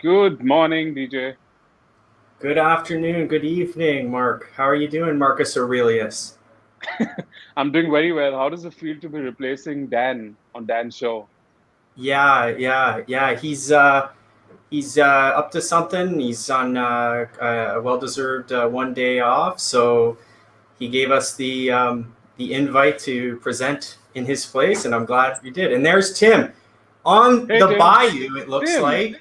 Good morning, DJ. Good afternoon, good evening, Mark. How are you doing, Marcus Aurelius? I'm doing very well. How does it feel to be replacing Dan on Dan's show? Yeah. He's up to something. He's on a well-deserved 1 day off, so he gave us the invite to present in his place, and I'm glad we did. And there's Tim on Hey, the Tim. bayou. It looks Tim, like.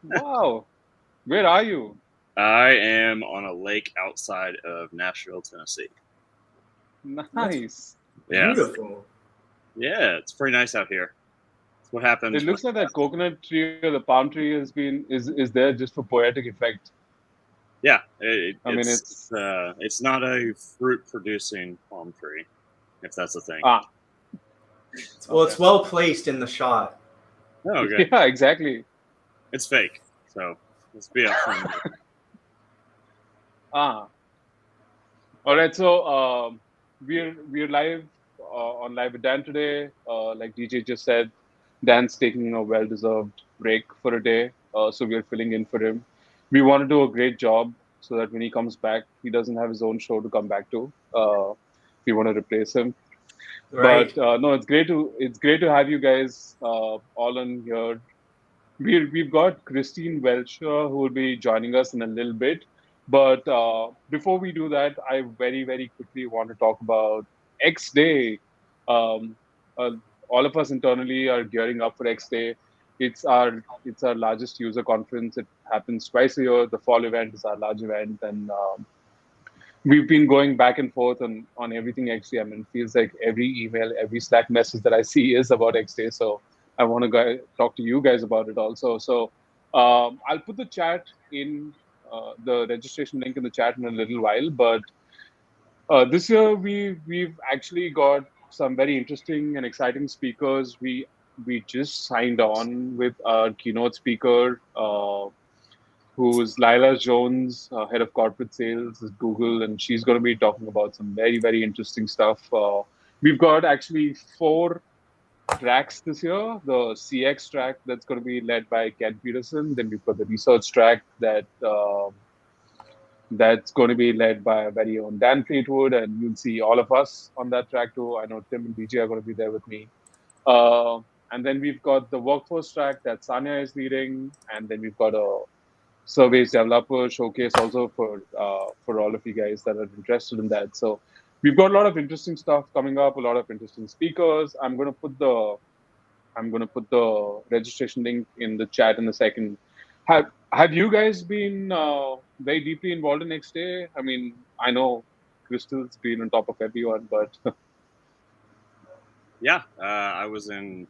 wow. Where are you? I am on a lake outside of Nashville, Tennessee. That's Nice. Yeah, beautiful. yeah, it's pretty nice out here. It's what happens It looks like that coconut tree or the palm tree is there just for poetic effect. yeah, I mean, it's not a fruit producing palm tree, if that's a thing. ah, Well, okay. it's well placed in the shot. Oh, okay. Yeah, exactly. It's fake, so let's be upfront. Ah, all right. So we're live on Live with Dan today. Like DJ just said, Dan's taking a well-deserved break for a day, so we're filling in for him. We want to do a great job so that when he comes back, he doesn't have his own show to come back to. We want to replace him. Right. But no, it's great to have you guys all on here. We've got Christine Welcher who will be joining us in a little bit. But before we do that, I very, very quickly want to talk about X Day. Um, uh, all of us internally are gearing up for X Day. It's our largest user conference. It happens twice a year. The fall event is our large event, and we've been going back and forth on everything X Day. I mean, it feels like every email, every Slack message that I see is about X Day. So I want to talk to you guys about it also. So I'll put the chat in the registration link in the chat in a little while. But this year we've actually got some very interesting and exciting speakers. We just signed on with our keynote speaker. Who's Lila Jones, head of corporate sales at Google, and she's going to be talking about some very, very interesting stuff. We've got actually 4 tracks this year. The CX track that's going to be led by Ken Peterson. Then we've got the research track that's going to be led by our very own Dan Fleetwood, and you'll see all of us on that track too. I know Tim and DJ are going to be there with me. Uh, and then we've got the workforce track that Sanya is leading, and then we've got a surveys developer showcase also for all of you guys that are interested in that. So we've got a lot of interesting stuff coming up, a lot of interesting speakers. I'm gonna put the registration link in the chat in a second. Have you guys been very deeply involved in Next Day? I mean, I know Crystal's been on top of everyone, but Yeah, I was in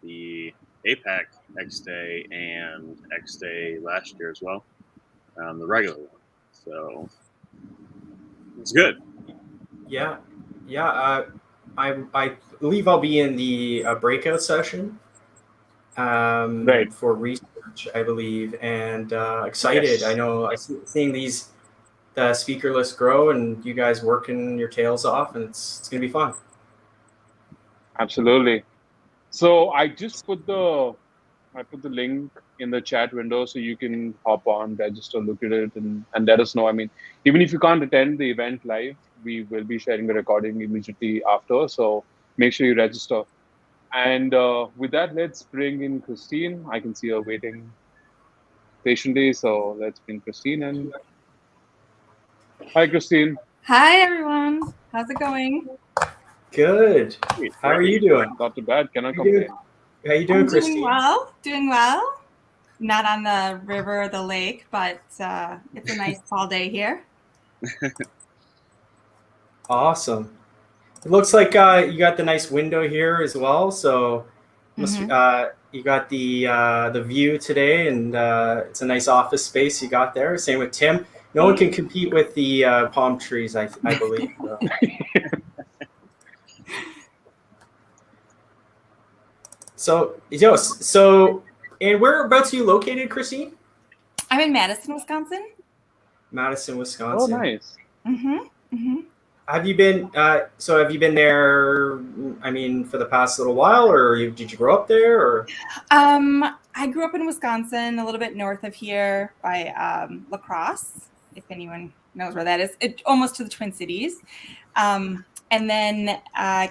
the APAC X Day and X Day last year as well, the regular one. So it's good. Yeah. I believe I'll be in the breakout session right. for research, I believe, and excited. Yes. I know seeing the speaker list grow and you guys working your tails off, and it's gonna be fun. Absolutely. So I put the link in the chat window so you can hop on, register, look at it, and let us know. I mean, even if you can't attend the event live, we will be sharing the recording immediately after. So make sure you register. And with that, let's bring in Christine. I can see her waiting patiently. So let's bring Christine in. Hi, Christine. Hi, everyone. How's it going? Good. How are you doing? Not too bad. Cannot complain. How you doing, I'm Christine? doing well. Not on the river or the lake, but it's a nice fall day here. Awesome. It looks like you got the nice window here as well. So you got the view today, and it's a nice office space you got there. Same with Tim. No one can compete with the palm trees, I believe. So, and whereabouts are you located, Christine? I'm in Madison, Wisconsin. Madison, Wisconsin. Oh, nice. Have you been? Have you been there? I mean, for the past little while, or did you grow up there? Or I grew up in Wisconsin, a little bit north of here by La Crosse, if anyone knows where that is, almost to the Twin Cities. And then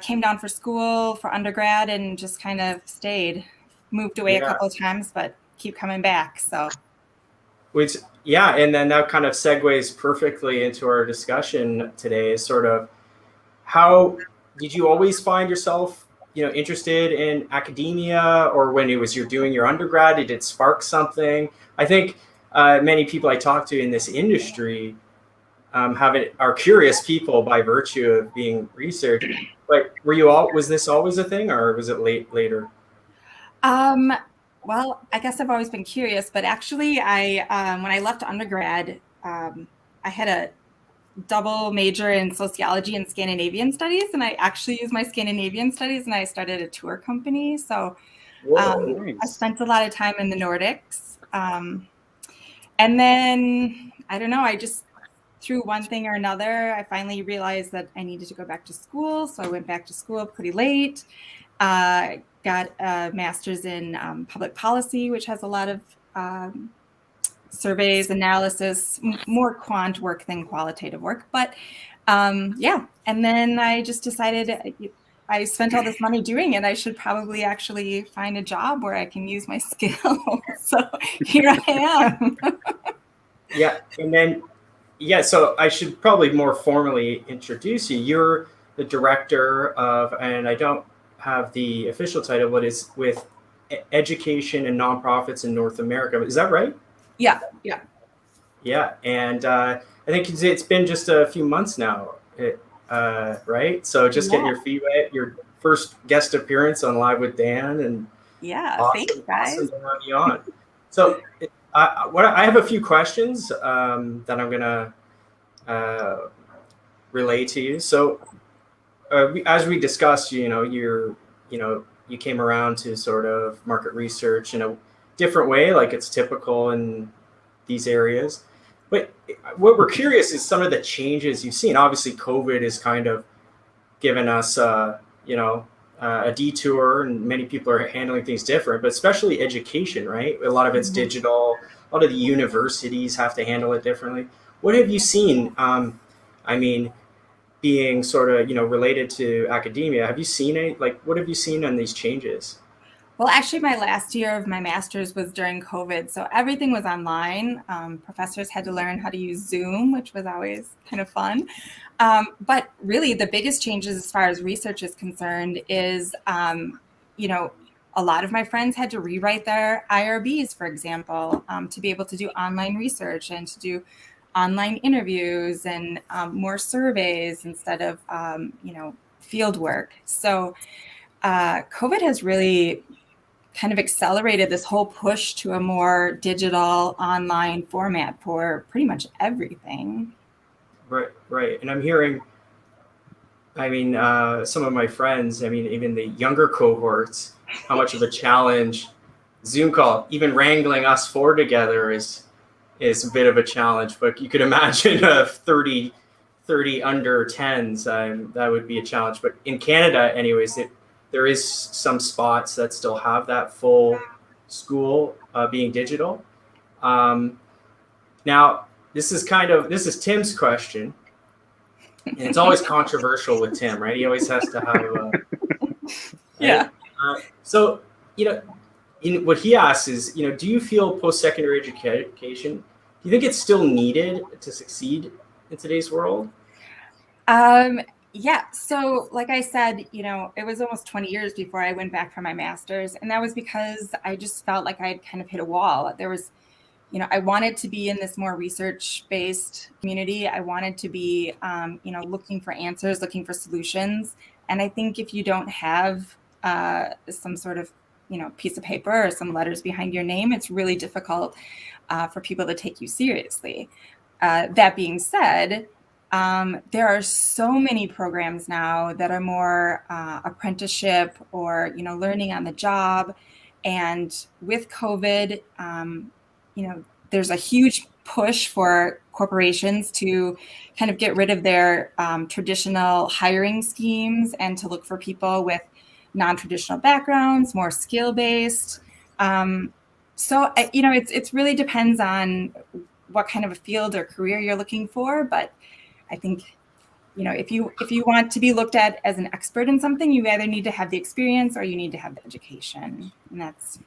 came down for school for undergrad and just kind of stayed. Moved away a couple of times, but keep coming back. So, and then that kind of segues perfectly into our discussion today. Is sort of how did you always find yourself, interested in academia, or when it was you're doing your undergrad, did it spark something? I think many people I talk to in this industry are curious people by virtue of being research. But was this always a thing, or was it later? Well, I guess I've always been curious, but actually when I left undergrad, I had a double major in sociology and Scandinavian studies, and I actually used my Scandinavian studies and I started a tour company. So Nice. I spent a lot of time in the Nordics. And then, I don't know, I just, through one thing or another, I finally realized that I needed to go back to school. So I went back to school pretty late, got a master's in public policy, which has a lot of surveys, analysis, more quant work than qualitative work. But yeah, and then I just decided I spent all this money doing it. I should probably actually find a job where I can use my skills. So here I am. Yeah, and then, so I should probably more formally introduce you. You're the director of, and I don't have the official title, but it's with Education and Non-profits in North America. Is that right? Yeah. Yeah, and I think it's been just a few months now, right? So just getting your feet wet, your first guest appearance on Live with Dan, and thanks, guys. Awesome to have you on. So I have a few questions that I'm gonna relay to you. So as we discussed, you came around to sort of market research in a different way, like it's typical in these areas. But what we're curious is some of the changes you've seen. Obviously, COVID has kind of given us, a detour, and many people are handling things different, but especially education, right? A lot of it's digital. A lot of the universities have to handle it differently. What have you seen? Being sort of, related to academia, have you seen what have you seen on these changes? Well, actually, my last year of my master's was during COVID, so everything was online. Professors had to learn how to use Zoom, which was always kind of fun. But really, the biggest changes as far as research is concerned is, a lot of my friends had to rewrite their IRBs, for example, to be able to do online research and to do online interviews and more surveys instead of, field work. So COVID has really kind of accelerated this whole push to a more digital online format for pretty much everything. Right. And I'm hearing, some of my friends, even the younger cohorts, how much of a challenge Zoom call, even wrangling us four together is a bit of a challenge. But you could imagine 30 under 10s, that would be a challenge. But in Canada, anyways, there is some spots that still have that full school being digital. Now, this is Tim's question, and it's always controversial with Tim, right? He always has to have. Yeah. So, what he asks is, do you feel post-secondary education? Do you think it's still needed to succeed in today's world? Yeah. So like I said, it was almost 20 years before I went back for my master's. And that was because I just felt like I had kind of hit a wall. There was, I wanted to be in this more research-based community. I wanted to be, looking for answers, looking for solutions. And I think if you don't have some sort of, piece of paper or some letters behind your name, it's really difficult for people to take you seriously. That being said, there are so many programs now that are more apprenticeship or, learning on the job. And with COVID, there's a huge push for corporations to kind of get rid of their traditional hiring schemes and to look for people with non-traditional backgrounds, more skill-based. So, it's really depends on what kind of a field or career you're looking for. But I think, if you want to be looked at as an expert in something, you either need to have the experience or you need to have the education. And that's.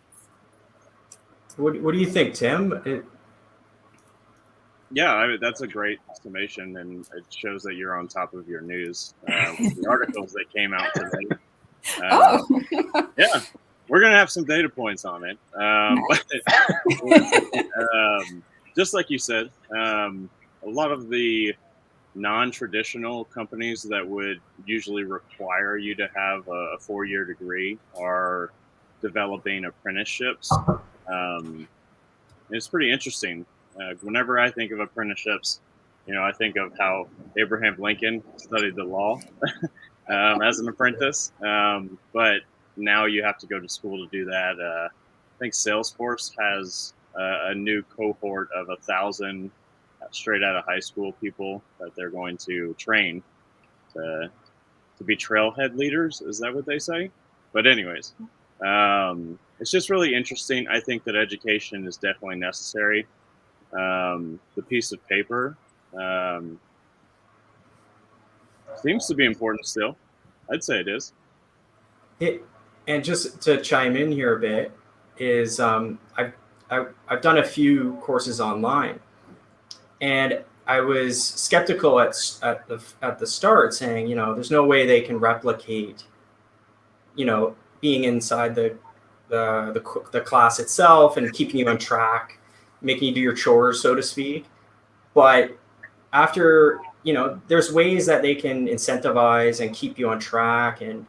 What do you think, Tim? Yeah, that's a great summation, and it shows that you're on top of your news. The articles that came out today. Yeah, we're gonna have some data points on it. Just like you said, a lot of the non-traditional companies that would usually require you to have a 4-year degree are developing apprenticeships. It's pretty interesting. Whenever I think of apprenticeships, I think of how Abraham Lincoln studied the law as an apprentice. But now you have to go to school to do that. I think Salesforce has a new cohort of 1,000 straight out of high school people that they're going to train to be trailhead leaders. Is that what they say? But anyways, it's just really interesting. I think that education is definitely necessary. The piece of paper seems to be important still. I'd say it is. And just to chime in here a bit, is I've done a few courses online, and I was skeptical at the start, saying, there's no way they can replicate, being inside the class itself and keeping you on track, making you do your chores, so to speak. But after, there's ways that they can incentivize and keep you on track and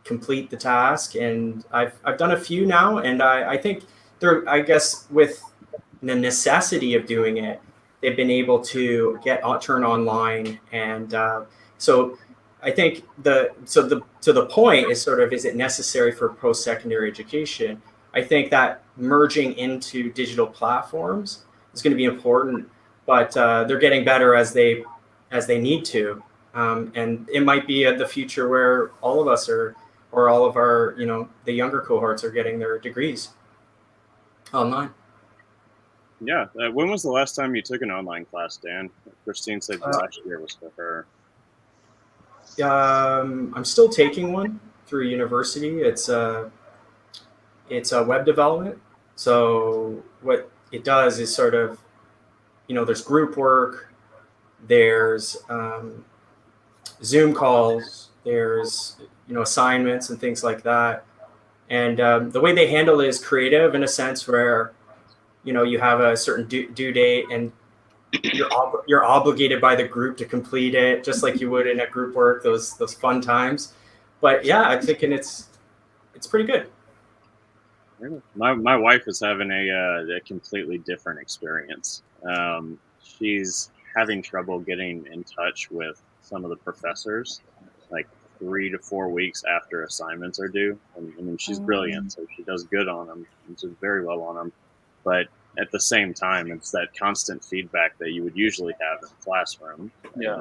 complete the task. And I've done a few now, and I think I guess with the necessity of doing it, they've been able to turn online. And so I think to the point is sort of, is it necessary for post-secondary education? I think that merging into digital platforms is going to be important, but they're getting better as they need to. And it might be the future where all of us or all of our, the younger cohorts are getting their degrees online. Yeah. When was the last time you took an online class, Dan? Christine said last year was for her. I'm still taking one through university. It's a web development. So what it does is sort of, there's group work, there's Zoom calls, there's, assignments and things like that. And the way they handle it is creative in a sense where, you have a certain due date, and you're obligated by the group to complete it, just like you would in a group work, those fun times. But yeah, I'm thinking it's pretty good. My wife is having a completely different experience. She's having trouble getting in touch with some of the professors, like 3 to 4 weeks after assignments are due. And I mean, she's brilliant, so she does good on them. She does very well on them. But at the same time, it's that constant feedback that you would usually have in a classroom. Yeah.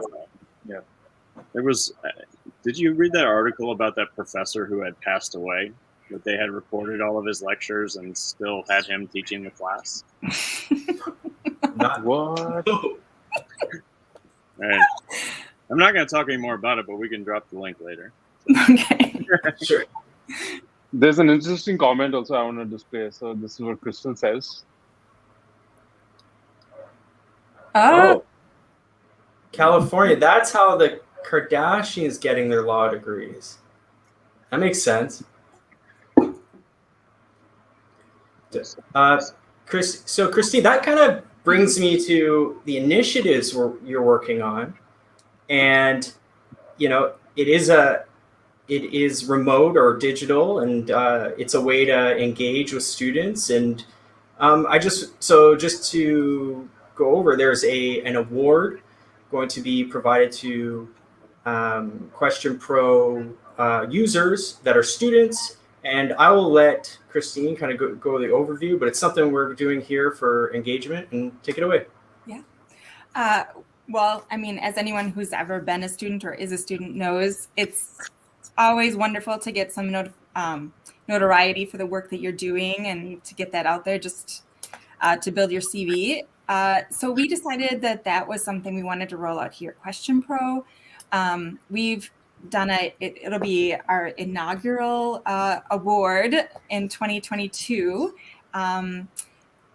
Yeah. There was. Did you read that article about that professor who had passed away? That they had recorded all of his lectures and still had him teaching the class. Not what? Right. I'm not going to talk any more about it, but we can drop the link later. Okay. Sure. There's an interesting comment also I want to display. So this is what Crystal says. Oh, California. That's how the Kardashians getting their law degrees. That makes sense. So Christine, that kind of brings me to the initiatives you're working on, and it is remote or digital, and it's a way to engage with students. And just to go over, there's an award going to be provided to QuestionPro users that are students. And I will let Christine kind of go the overview, but it's something we're doing here for engagement. And take it away. Yeah. Well, I mean, as anyone who's ever been a student or is a student knows, it's always wonderful to get some notoriety for the work that you're doing and to get that out there, just to build your CV. So we decided that was something we wanted to roll out here at QuestionPro. We've done it'll be our inaugural award in 2022.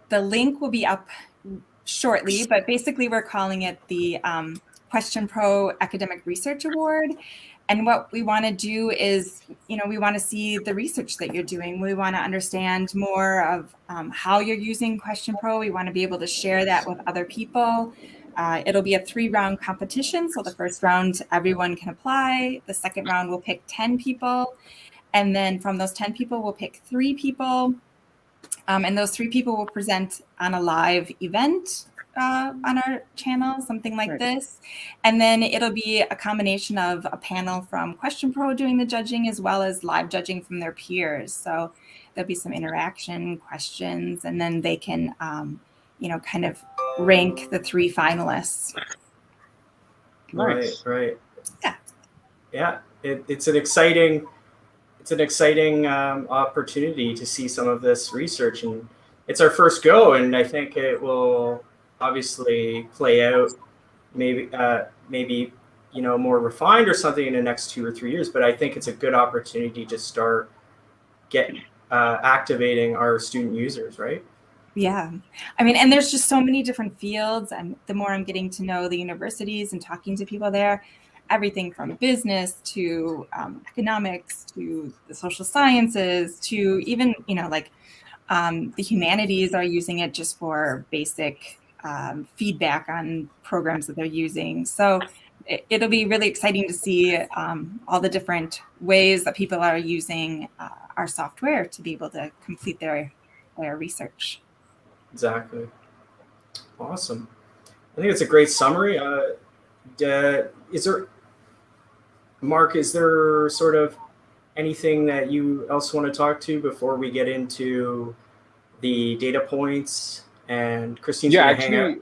The link will be up shortly, but basically we're calling it the QuestionPro Academic Research Award. And what we want to do is, we want to see the research that you're doing. We want to understand more of how you're using QuestionPro. We want to be able to share that with other people. It'll be a 3-round competition. So the first round, everyone can apply. The second round, we'll pick 10 people. And then from those 10 people, we'll pick 3 people. And those 3 people will present on a live event on our channel, something like this. And then it'll be a combination of a panel from QuestionPro doing the judging as well as live judging from their peers. So there'll be some interaction questions, and then they can, kind of rank the 3 finalists. Nice. Right. Yeah. Yeah. It's an exciting opportunity to see some of this research, and it's our first go, and I think it will obviously play out maybe more refined or something in the next 2 or 3 years. But I think it's a good opportunity to start activating our student users, right? Yeah. I mean, and there's just so many different fields, and the more I'm getting to know the universities and talking to people there, everything from business to economics to the social sciences to even, the humanities are using it just for basic feedback on programs that they're using. So it'll be really exciting to see all the different ways that people are using our software to be able to complete their research. Exactly. Awesome. I think it's a great summary. Mark, is there sort of anything that you else want to talk to before we get into the data points? And Christine's going to hang out.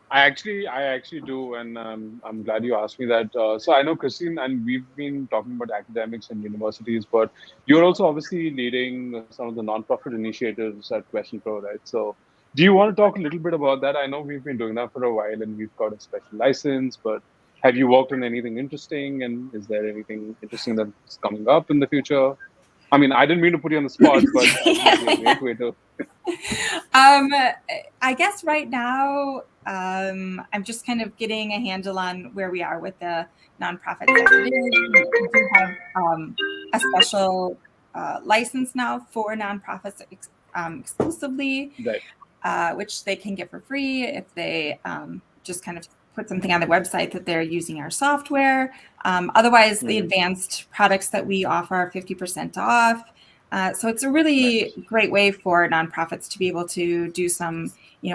I actually do, and I'm glad you asked me that. So I know Christine, and we've been talking about academics and universities, but you're also obviously leading some of the nonprofit initiatives at QuestionPro, right? So do you want to talk a little bit about that? I know we've been doing that for a while, and we've got a special license, but have you worked on anything interesting, and is there anything interesting that's coming up in the future? I mean, I didn't mean to put you on the spot, but I think it'd be a great way to. I guess right now, I'm just kind of getting a handle on where we are with the nonprofit sector. We do have a special license now for nonprofits exclusively, Right. which they can get for free if they just kind of put something on the website that they're using our software. Otherwise, the advanced products that we offer are 50% off. So it's a really great way for nonprofits to be able to do some,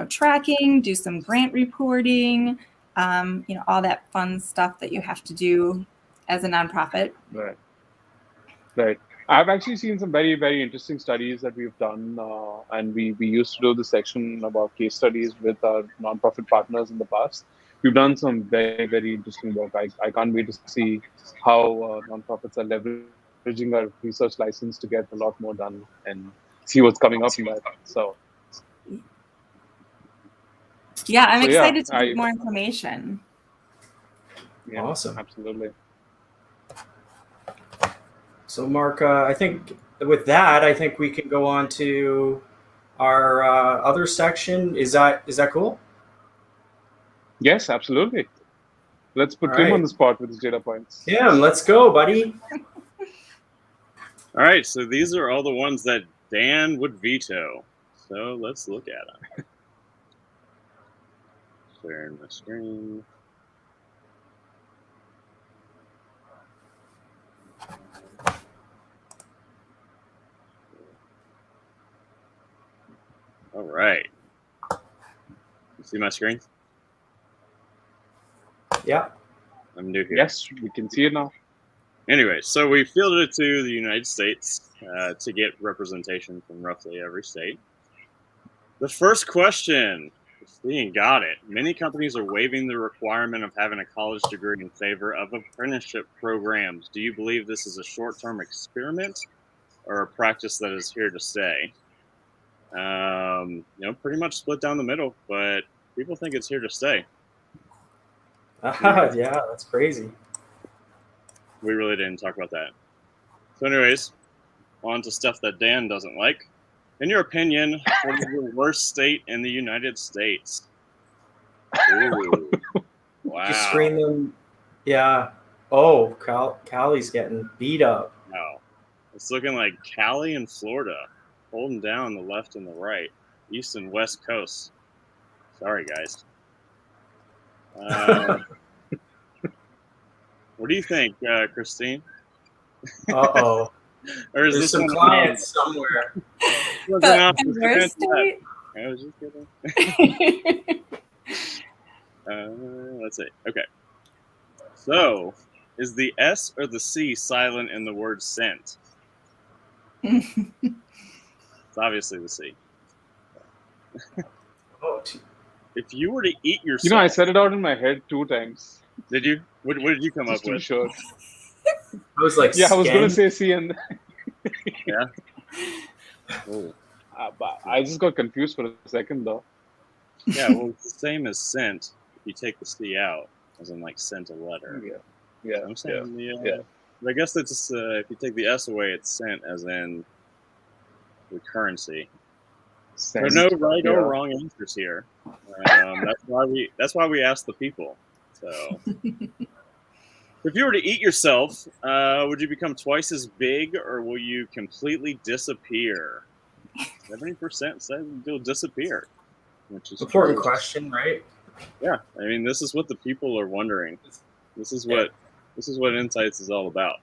tracking, do some grant reporting, all that fun stuff that you have to do as a nonprofit. Right. I've actually seen some very, very interesting studies that we've done, and we used to do the section about case studies with our nonprofit partners in the past. We've done some very, very interesting work. I can't wait to see how nonprofits are leveraging our research license to get a lot more done and see what's coming up in that. So, yeah, I'm excited to get more information. Yeah, awesome. Absolutely. So, Mark, I think with that, I think we can go on to our other section. Is that cool? Yes, absolutely. Let's put Tim on the spot with his data points. Tim, let's go, buddy. All right, so these are all the ones that Dan would veto. So let's look at them. Sharing my screen. All right. You see my screen? Yeah. I'm new here. Yes, we can see it now. Anyway, so we fielded it to the United States to get representation from roughly every state. The first question, Christine got it. Many companies are waiving the requirement of having a college degree in favor of apprenticeship programs. Do you believe this is a short-term experiment or a practice that is here to stay? Pretty much split down the middle, but people think it's here to stay. Yeah, that's crazy. We really didn't talk about that. So anyways, on to stuff that Dan doesn't like. In your opinion, what is the worst state in the United States? Ooh. Wow. Just screen them. Yeah. Oh, Cali's getting beat up. Wow. It's looking like Cali and Florida holding down the left and the right, east and west coast. Sorry, guys. What do you think, Christine? Uh-oh. Or is There's this some clients somewhere. The worst state? I was just kidding. Let's see. Okay. So, is the S or the C silent in the word scent? It's obviously the C. Oh, If you were to eat yourself... I said it out in my head 2 times. Did you? What did you come Just up to be with? sure. I was like, I was going to say C and... Yeah. Ooh. but I just got confused for a second, though. Yeah, well, it's the same as scent. If you take the C out, as in like sent a letter. Yeah. I'm saying But I guess that's just, if you take the S away, it's sent, as in the currency. There are no right or wrong answers here. That's why we ask the people. So, if you were to eat yourself, would you become twice as big, or will you completely disappear? 70% said you'll disappear, which is important question, right? Yeah, I mean, this is what the people are wondering. This is what Insights is all about.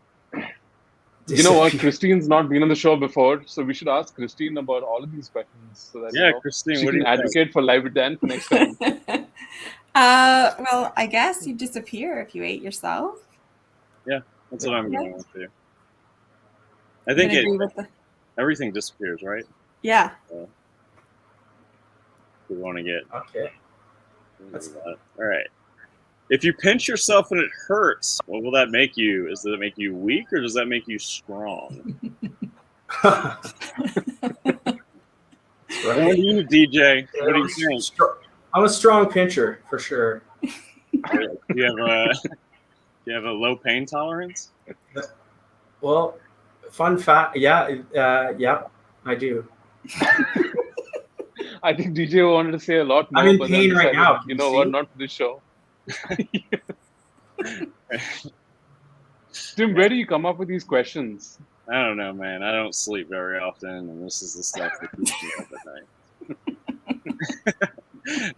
You know what? Christine's not been on the show before, so we should ask Christine about all of these questions so that Christine, she what do can you advocate think? for Live with Dan for next time. Well, I guess you disappear if you ate yourself. Yeah, that's what I'm going with too. I think everything disappears, right? Yeah. We want to get okay. All right. If you pinch yourself and it hurts, what will that make you? Does it make you weak, or does that make you strong? What do you, DJ? What do you think? I'm a strong pincher for sure. Do you have a low pain tolerance? Well, fun fact, yeah, I do. I think DJ wanted to say a lot more. I'm in but pain then right decided, now. You know what? Not for this show. Tim, where do you come up with these questions? I don't know, man. I don't sleep very often, and this is the stuff that keeps me up at night.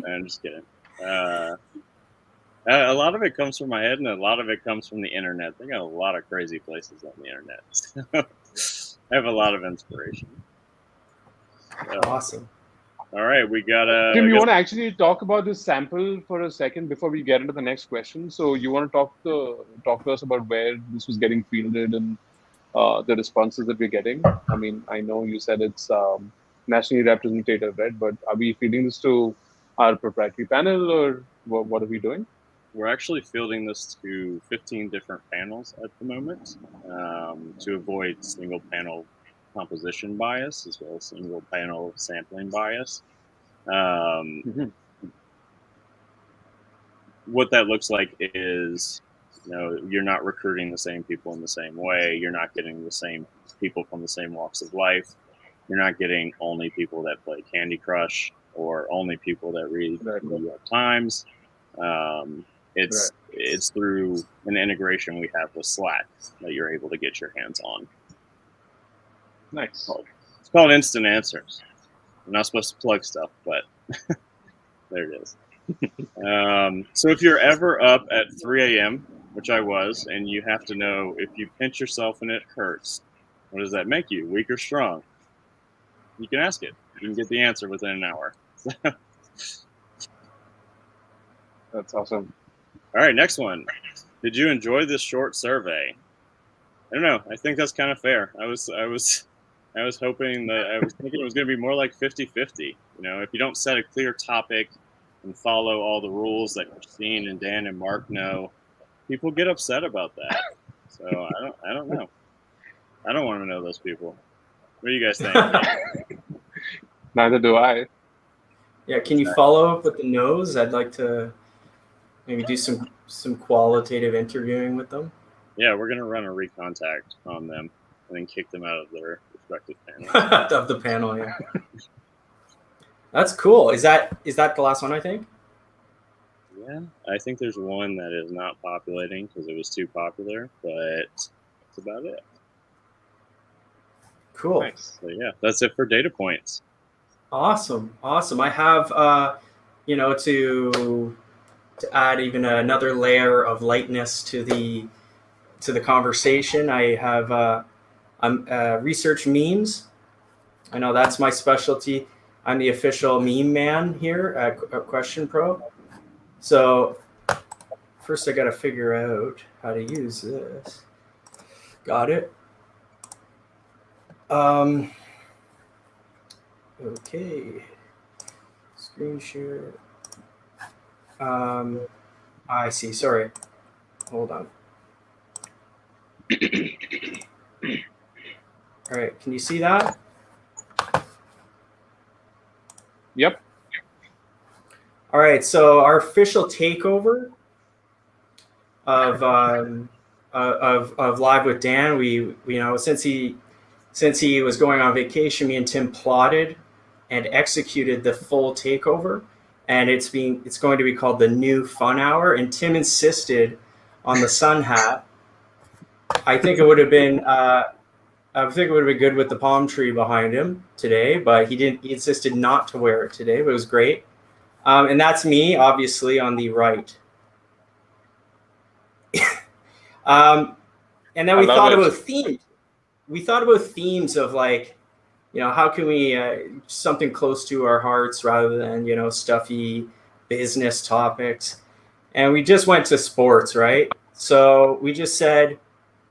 I'm just kidding. A lot of it comes from my head, and a lot of it comes from the internet. They got a lot of crazy places on the internet. So I have a lot of inspiration. So, awesome. All right, we got Tim, you want to actually talk about this sample for a second before we get into the next question? So you want to talk to us about where this was getting fielded and the responses that we're getting? I mean, I know you said it's nationally representative, right? But are we feeding this to our proprietary panel, or what are we doing? We're actually fielding this to 15 different panels at the moment to avoid single panel composition bias as well as single panel sampling bias. What that looks like is, you're not recruiting the same people in the same way. You're not getting the same people from the same walks of life. You're not getting only people that play Candy Crush or only people that read the New York Times. It's through an integration we have with Slack that you're able to get your hands on. Nice. It's called Instant Answers. I'm not supposed to plug stuff, but there it is. So if you're ever up at 3 a.m., which I was, and you have to know if you pinch yourself and it hurts, what does that make you, weak or strong? You can ask it. You can get the answer within an hour. That's awesome. All right, next one. Did you enjoy this short survey? I don't know. I think that's kind of fair. I was hoping that I was thinking it was going to be more like 50-50. If you don't set a clear topic and follow all the rules that Christine and Dan and Mark know, people get upset about that. So I don't know. I don't want to know those people. What do you guys think? Neither do I. Yeah, can you follow up with the no's? I'd like to maybe do some qualitative interviewing with them. Yeah, we're gonna run a recontact on them and then kick them out of their respective panels. Of the panel, yeah. That's cool. Is that the last one, I think? Yeah, I think there's one that is not populating because it was too popular, but that's about it. Cool. Nice. So yeah, that's it for data points. Awesome. I have to add even another layer of lightness to the conversation. I have research memes. I know that's my specialty. I'm the official meme man here at QuestionPro. So first I got to figure out how to use this. Got it. Okay. Screen share. I see. Sorry. Hold on. All right. Can you see that? Yep. All right. So our official takeover of Live with Dan, we since he was going on vacation, me and Tim plotted and executed the full takeover, and it's going to be called the New Fun Hour. And Tim insisted on the sun hat. I think it would have been good with the palm tree behind him today, but he didn't. He insisted not to wear it today, but it was great. And that's me, obviously, on the right. And then we thought about themes. We thought about themes of like, how can we something close to our hearts rather than stuffy business topics. And we just went to sports, right? So we just said,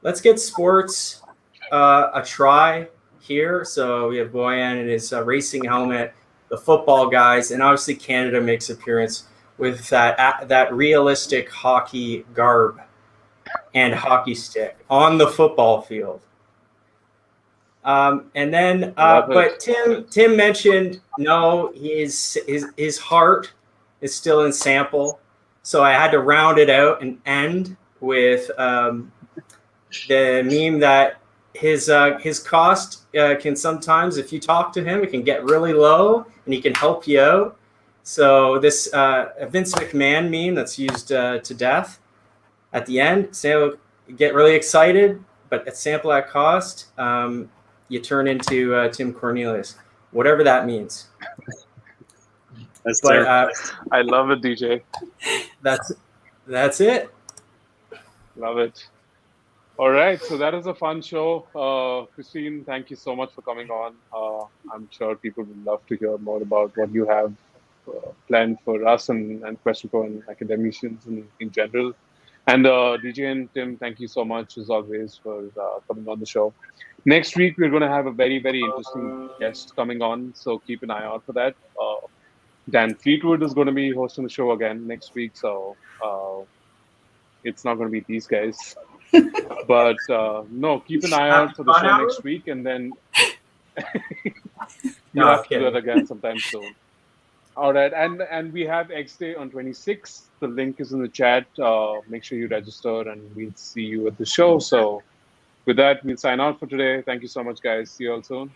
let's get sports a try here. So we have Boyan and his racing helmet, the football guys, and obviously Canada makes appearance with that realistic hockey garb and hockey stick on the football field. And then, but Tim mentioned no, his heart is still in sample, so I had to round it out and end with the meme that his cost can sometimes, if you talk to him, it can get really low, and he can help you out. So this Vince McMahon meme that's used to death at the end, so get really excited, but at sample at cost. You turn into Tim Cornelius, whatever that means. That's but I love it, DJ. That's it. Love it. All right, so that is a fun show. Christine, thank you so much for coming on. I'm sure people would love to hear more about what you have planned for us and QuestionPro and academicians in general. And DJ and Tim, thank you so much, as always, for coming on the show. Next week, we're going to have a very, very interesting guest coming on, so keep an eye out for that. Dan Fleetwood is going to be hosting the show again next week, so it's not going to be these guys. But no, keep an eye out for the show next week, and then you'll have to do it again sometime soon. All right, and we have X Day on 26th. The link is in the chat. Make sure you register, and we'll see you at the show. So with that, we'll sign out for today. Thank you so much, guys. See you all soon.